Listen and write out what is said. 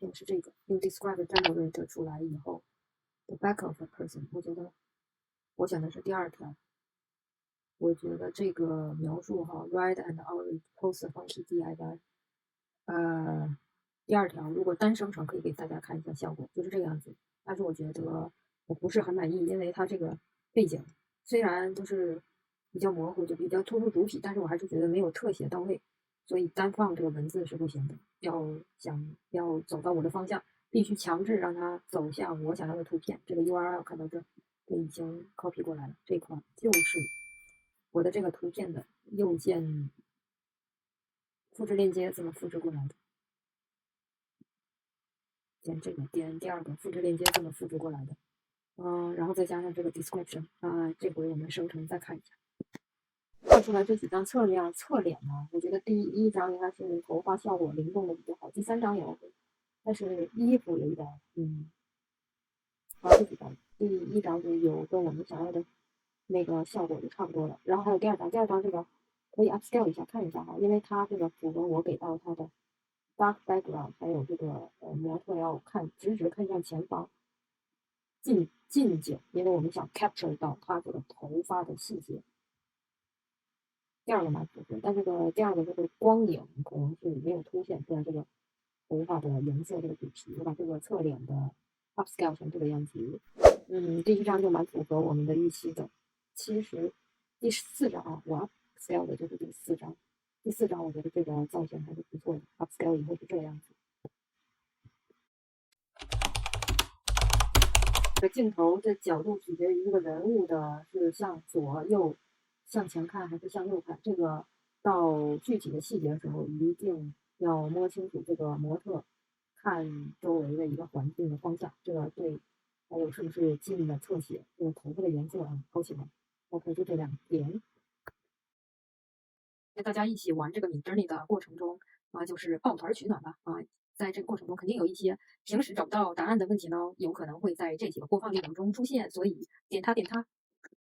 片是这个，用 describe generate 出来以后 ，the back of a person， 我觉得我选的是第二条。我觉得这个描述哈 ，red and orange post funky DIY，第二条如果单生成可以给大家看一下效果，就是这个样子。但是我觉得我不是很满意，因为它这个背景虽然都是比较模糊，就比较突出主体，但是我还是觉得没有特写到位，所以单放这个文字是不行的。要走到我的方向，必须强制让它走向我想要的图片。这个 URL 看到这已经 copy 过来了，这块就是我的这个图片的右键复制链接怎么复制过来的？点这个，点第二个复制链接这么复制过来的。然后再加上这个 description 这回我们生成再看一下。画出来这几张侧脸呢，我觉得第一张应该是头发效果灵动的比较好，第三张也 OK，但是衣服有一点这几张，第一张就有跟我们想要的那个效果就差不多了。然后还有第二张这个可以 upscale 一下看一下哈，因为它这个符合我给到它的 dark background， 还有这个模特要直直看向前方，近景，因为我们想 capture 到它这个头发的细节。第二个蛮符合，但这个第二个就是光影可能是没有凸显出来这个头发的颜色这个主题。我把这个侧脸的 upscale 成这个样子。第一张就蛮符合我们的预期的。其实第四张我 upscale 的就是第四张。第四张我觉得这个造型还是不错的 ，upscale 以后是这个样子。这个镜头的角度取决于这个人物的是向左右向前看还是向右看，这个到具体的细节的时候一定要摸清楚这个模特看周围的一个环境的方向，这个对，还有是不是近的侧写，这个头发的颜色好喜欢。OK， 就这两点。跟大家一起玩这个 Midjourney 的过程中就是抱团取暖吧在这个过程中肯定有一些平时找不到答案的问题呢，有可能会在这几个播放列表中出现，所以点它。